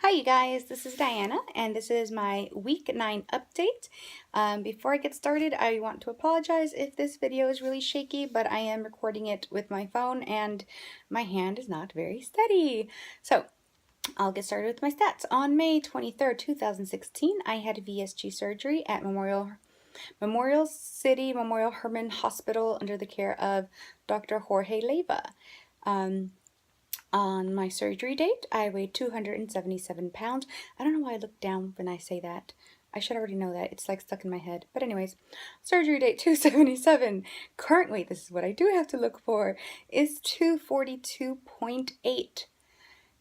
Hi you guys, this is Diana and this is my week 9 update. Before I get started, I want to apologize if this video is really shaky, but I am recording it with my phone and my hand is not very steady. So I'll get started with my stats. On May 23rd, 2016, I had VSG surgery at Memorial Hermann Hospital under the care of Dr. Jorge Leiva. On my surgery date, I weighed 277 pounds. I don't know why I look down when I say that. I should already know that. It's like stuck in my head. But anyways, surgery date 277. Current weight, this is what I do have to look for, is 242.8.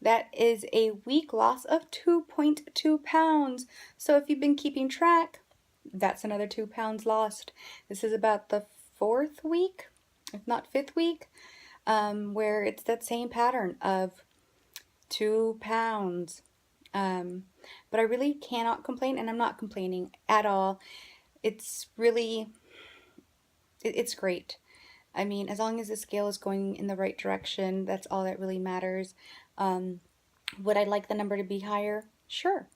That is a week loss of 2.2 pounds. So if you've been keeping track, that's another 2 pounds lost. This is about the 4th week, if not 5th week, where it's that same pattern of 2 pounds. But I really cannot complain, and I'm not complaining at all. It's really, it's great. I mean, as long as the scale is going in the right direction, that's all that really matters. Would I like the number to be higher? Sure.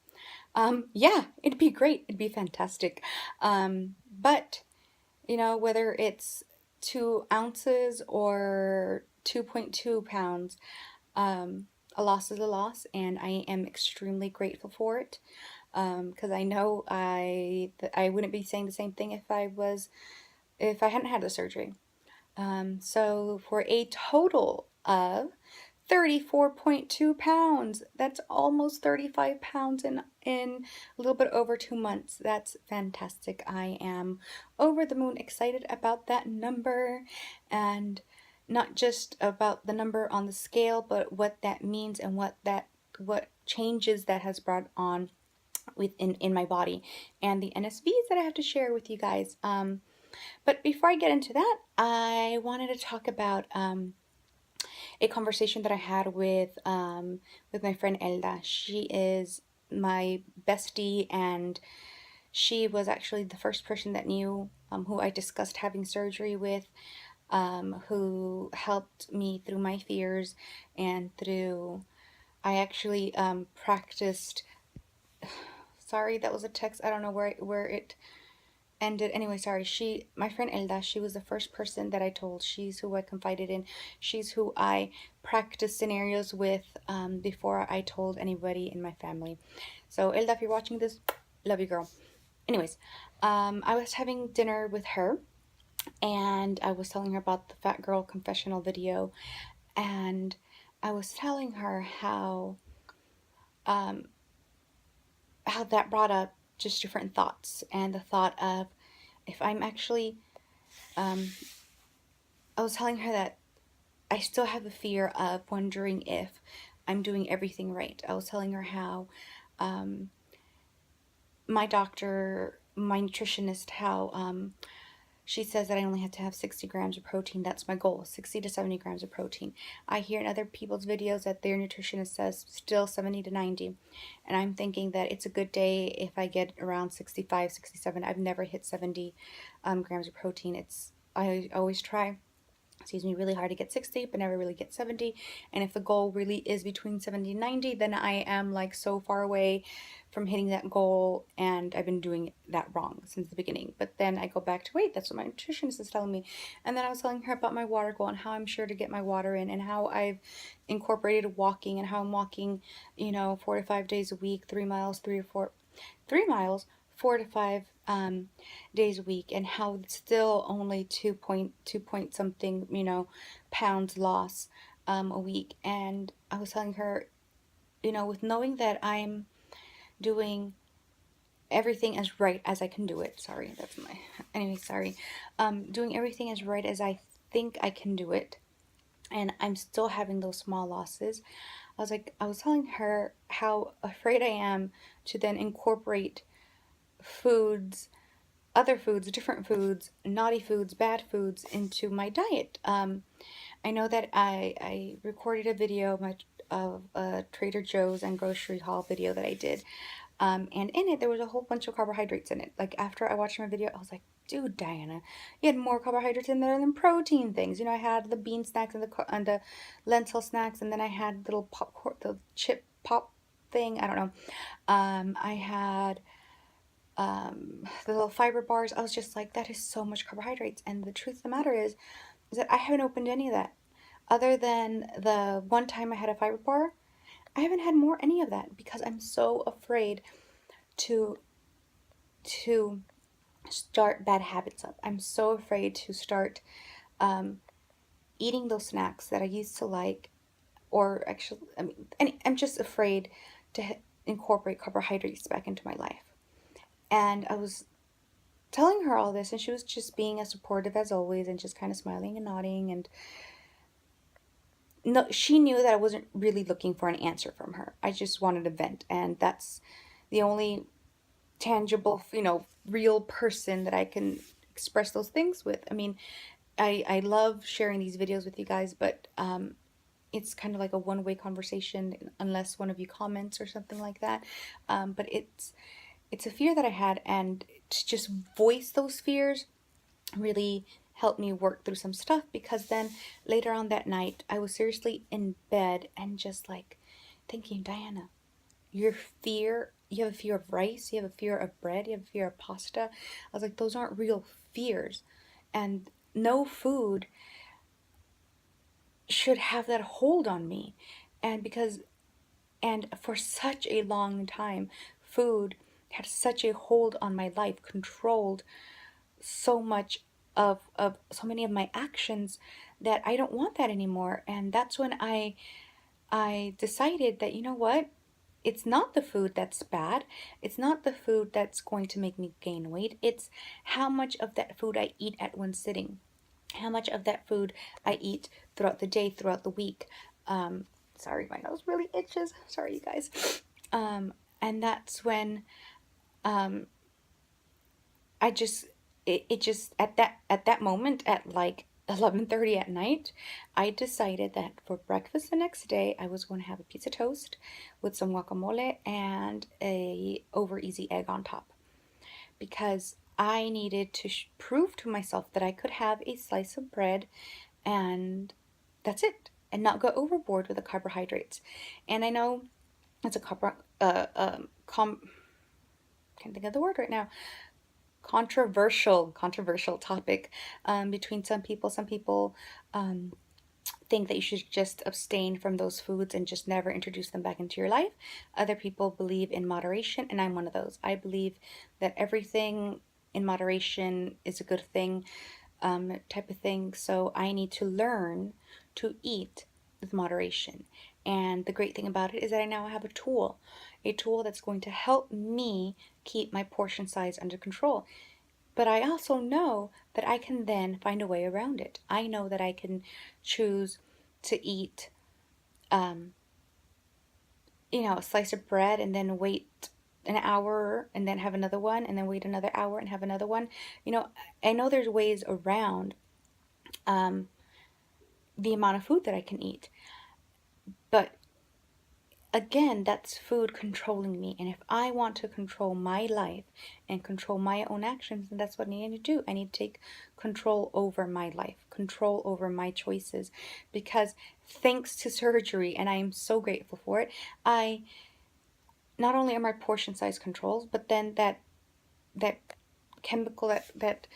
Yeah, it'd be great. It'd be fantastic. But, you know, whether it's 2 ounces or 2.2 pounds, a loss is a loss, and I am extremely grateful for it, because I know I wouldn't be saying the same thing if I hadn't had the surgery. So for a total of 34.2 pounds. That's almost 35 pounds in a little bit over 2 months. That's fantastic. I am over the moon excited about that number, and not just about the number on the scale, but what that means and what changes that has brought on in my body and the NSVs that I have to share with you guys. But before I get into that, I wanted to talk about a conversation that I had with my friend Elda. She is my bestie, and she was actually the first person that knew who I discussed having surgery with, who helped me through my fears and through. I actually practiced. Sorry, that was a text. I don't know where it ended. Anyway, sorry. My friend Elda, she was the first person that I told. She's who I confided in. She's who I practiced scenarios with before I told anybody in my family. So Elda, if you're watching this, love you, girl. Anyways, I was having dinner with her, and I was telling her about the Fat Girl Confessional video, and I was telling her how that brought up just different thoughts, and the thought of if I'm actually, I was telling her that I still have a fear of wondering if I'm doing everything right. I was telling her how my doctor, my nutritionist, how she says that I only have to have 60 grams of protein. That's my goal, 60 to 70 grams of protein. I hear in other people's videos that their nutritionist says still 70 to 90. And I'm thinking that it's a good day if I get around 65, 67. I've never hit 70 grams of protein. I always try, really hard to get 60, but never really get 70. And if the goal really is between 70 and 90, then I am like so far away from hitting that goal, and I've been doing that wrong since the beginning. But then I go back to, wait, that's what my nutritionist is telling me. And then I was telling her about my water goal and how I'm sure to get my water in, and how I've incorporated walking, and how I'm walking, 4 to 5 days a week, 3 miles, 3 miles, 4 to 5 days a week, and how it's still only 2 point something, pounds loss a week. And I was telling her, with knowing that I'm doing everything as right as I can do it. Sorry, that's my, anyway, sorry. Doing everything as right as I think I can do it, and I'm still having those small losses. I was telling her how afraid I am to then incorporate foods, other foods, different foods, naughty foods, bad foods into my diet. I know that I recorded a video of a Trader Joe's and grocery haul video that I did. And in it, there was a whole bunch of carbohydrates in it. Like, after I watched my video, I was like, dude, Diana, you had more carbohydrates in there than protein things. I had the bean snacks and the lentil snacks, and then I had little popcorn, the chip pop thing. I don't know. I had the little fiber bars. I was just like, that is so much carbohydrates. And the truth of the matter is that I haven't opened any of that. Other than the one time I had a fiber bar, I haven't had any of that because I'm so afraid to to start bad habits up. I'm so afraid to start um, eating those snacks that I used to like, or actually, I mean, I'm just afraid to incorporate carbohydrates back into my life. And I was telling her all this, and she was just being as supportive as always, and just kind of smiling and nodding. And no, she knew that I wasn't really looking for an answer from her. I just wanted to vent, and that's the only tangible, real person that I can express those things with. I mean, I love sharing these videos with you guys, but it's kind of like a one-way conversation unless one of you comments or something like that. But it's a fear that I had, and to just voice those fears really helped me work through some stuff, because then later on that night I was seriously in bed and just like thinking, Diana, you have a fear of rice, you have a fear of bread, you have a fear of pasta. I was like, those aren't real fears, and no food should have that hold on me. And for such a long time, food had such a hold on my life, controlled so much of so many of my actions, that I don't want that anymore. And that's when I decided that, you know what? It's not the food that's bad. It's not the food that's going to make me gain weight. It's how much of that food I eat at one sitting. How much of that food I eat throughout the day, throughout the week. Sorry, my nose really itches. Sorry, you guys. And that's when um, I just it just at that moment at like 11:30 at night, I decided that for breakfast the next day I was going to have a piece of toast with some guacamole and a over easy egg on top, because I needed to prove to myself that I could have a slice of bread and that's it, and not go overboard with the carbohydrates. And I know it's a can't think of the word right now, controversial topic between some people. Some people think that you should just abstain from those foods and just never introduce them back into your life. Other people believe in moderation, and I'm one of those. I believe that everything in moderation is a good thing, type of thing. So I need to learn to eat with moderation. And the great thing about it is that I now have a tool that's going to help me keep my portion size under control. But I also know that I can then find a way around it. I know that I can choose to eat, um, a slice of bread and then wait an hour and then have another one and then wait another hour and have another one. I know there's ways around um, the amount of food that I can eat. But again, that's food controlling me. And if I want to control my life and control my own actions, then that's what I need to do. I need to take control over my life, control over my choices. Because thanks to surgery, and I am so grateful for it, I not only are my portion size controls, but then that chemical, that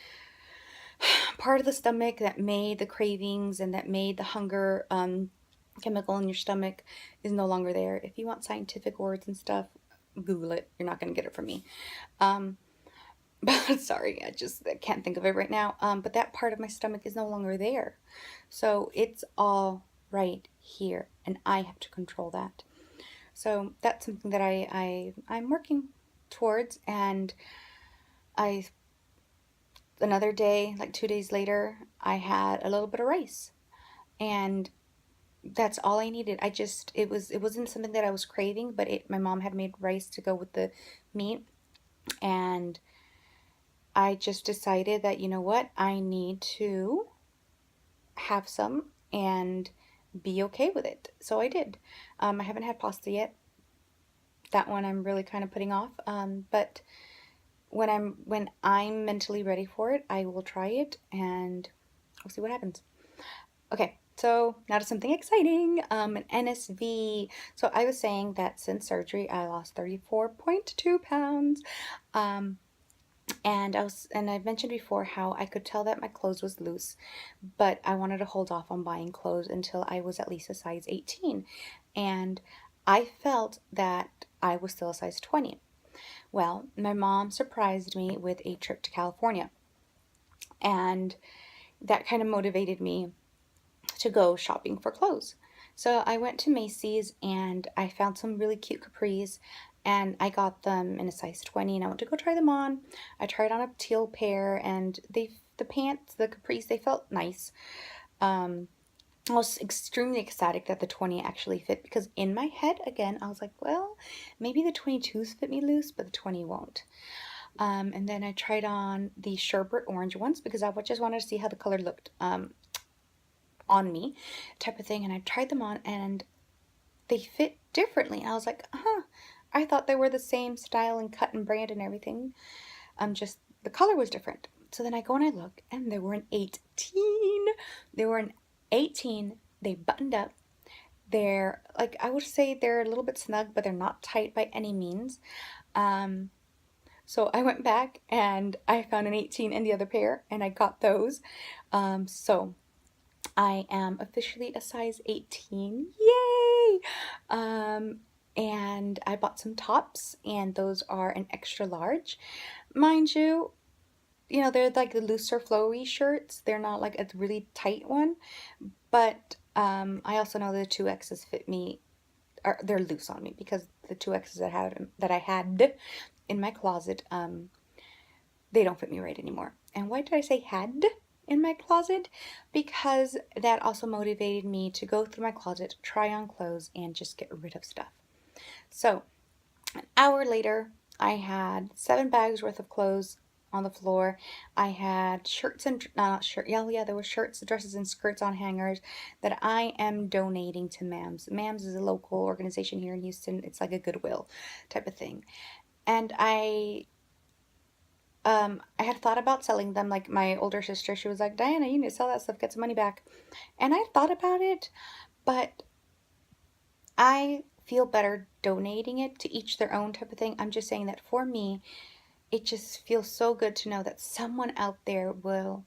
part of the stomach that made the cravings and that made the hunger chemical in your stomach is no longer there. If you want scientific words and stuff, Google it. You're not going to get it from me. But sorry, I can't think of it right now. But that part of my stomach is no longer there. So it's all right here, and I have to control that. So that's something that I'm working towards. And I another day, like 2 days later, I had a little bit of rice, and that's all I needed. It wasn't something that I was craving, but my mom had made rice to go with the meat, and I just decided that, you know what, I need to have some and be okay with it. So I did. I haven't had pasta yet. That one I'm really kind of putting off. But when I'm mentally ready for it, I will try it and we'll see what happens. Okay, So now to something exciting, an NSV. So I was saying that since surgery, I lost 34.2 pounds. Um, and I've mentioned before how I could tell that my clothes was loose, but I wanted to hold off on buying clothes until I was at least a size 18. And I felt that I was still a size 20. Well, my mom surprised me with a trip to California, and that kind of motivated me to go shopping for clothes. So I went to Macy's and I found some really cute capris, and I got them in a size 20, and I went to go try them on. I tried on a teal pair, and the pants, the capris, they felt nice. Um, I was extremely ecstatic that the 20 actually fit, because in my head, again, I was like, well, maybe the 22s fit me loose, but the 20 won't. And then I tried on the sherbet orange ones because I just wanted to see how the color looked on me, type of thing. And I tried them on, and they fit differently. And I was like, huh, I thought they were the same style and cut and brand and everything. Just the color was different. So then I go and I look, and they were an 18. They were an 18. They buttoned up. They're like, I would say they're a little bit snug, but they're not tight by any means. Um, so I went back and I found an 18 in the other pair, and I got those. So I am officially a size 18. Yay! Um, and I bought some tops, and those are an extra large. Mind you, they're like the looser, flowy shirts. They're not like a really tight one. But I also know the 2X's fit me, or they're loose on me, because the 2X's that I had in my closet, they don't fit me right anymore. And why did I say had in my closet? Because that also motivated me to go through my closet, try on clothes, and just get rid of stuff. So, an hour later, I had 7 bags worth of clothes on the floor. I had shirts and not shirt. Yeah, there were shirts, dresses, and skirts on hangers that I am donating to MAMS. MAMS is a local organization here in Houston. It's like a Goodwill type of thing. And I had thought about selling them. Like, my older sister, she was like, Diana, you need to sell that stuff, get some money back. And I thought about it, but I feel better donating it, to each their own type of thing. I'm just saying that for me, it just feels so good to know that someone out there will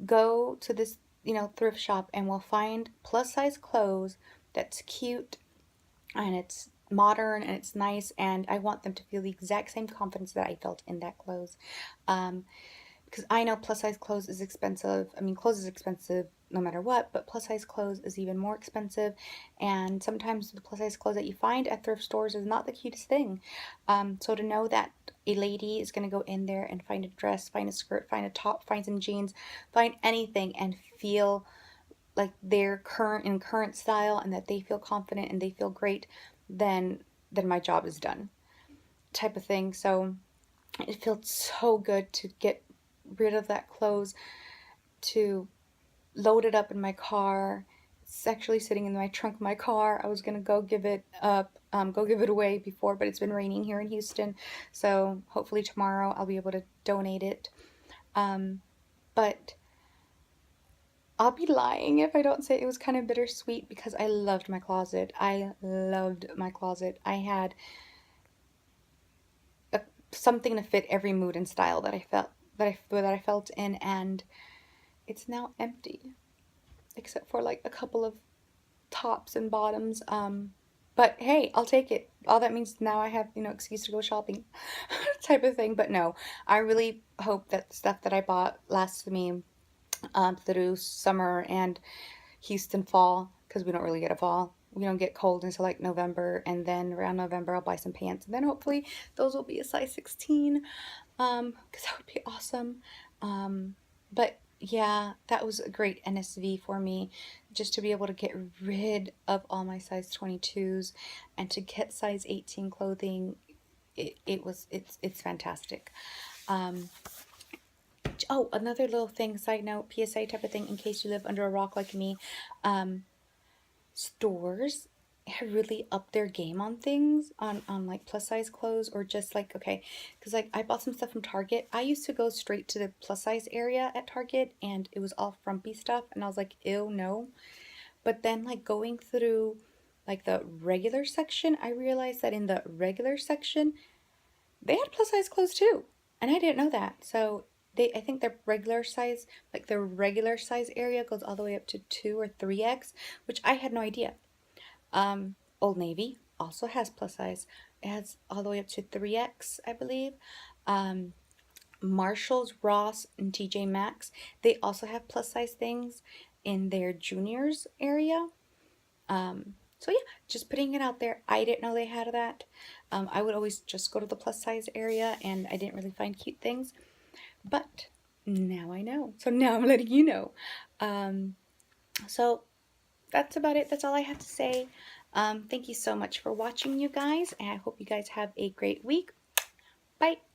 go to this, thrift shop, and will find plus size clothes that's cute, and it's modern, and it's nice, and I want them to feel the exact same confidence that I felt in that clothes. Um, because I know plus size clothes is expensive. I mean, clothes is expensive no matter what, but plus size clothes is even more expensive. And sometimes the plus size clothes that you find at thrift stores is not the cutest thing. So to know that a lady is going to go in there and find a dress, find a skirt, find a top, find some jeans, find anything, and feel like they're current style, and that they feel confident and they feel great, then my job is done, type of thing. So it felt so good to get rid of that clothes, to load it up in my car. It's actually sitting in my trunk of my car. I was gonna go give it up, go give it away before, but it's been raining here in Houston, so hopefully tomorrow I'll be able to donate it. But I'll be lying if I don't say it was kind of bittersweet, because I loved my closet. I loved my closet. I had a, something to fit every mood and style that I felt in, and it's now empty, except for like a couple of tops and bottoms. But hey, I'll take it. All that means now I have, excuse to go shopping, type of thing. But no, I really hope that the stuff that I bought lasts me through summer and Houston fall, because we don't really get a fall. We don't get cold until like November, and then around November I'll buy some pants, and then hopefully those will be a size 16, because that would be awesome. But yeah, that was a great NSV for me, just to be able to get rid of all my size 22s and to get size 18 clothing. It's fantastic. Um, oh, another little thing, side note, PSA type of thing, in case you live under a rock like me. Um, Stores have really upped their game on things, on like plus size clothes, or just like, okay, because like I bought some stuff from Target. I used to go straight to the plus size area at Target, and it was all frumpy stuff, and I was like, ew, no. But then like going through like the regular section, I realized that in the regular section, they had plus size clothes too. And I didn't know that. So I think their regular size, like their regular size area goes all the way up to 2 or 3X, which I had no idea. Old Navy also has plus size. It has all the way up to 3X, I believe. Um, Marshalls, Ross, and TJ Maxx, they also have plus size things in their juniors area. So yeah, just putting it out there. I didn't know they had that. I would always just go to the plus size area and I didn't really find cute things. But now I know. So now I'm letting you know. So that's about it. That's all I have to say. Thank you so much for watching, you guys. And I hope you guys have a great week. Bye.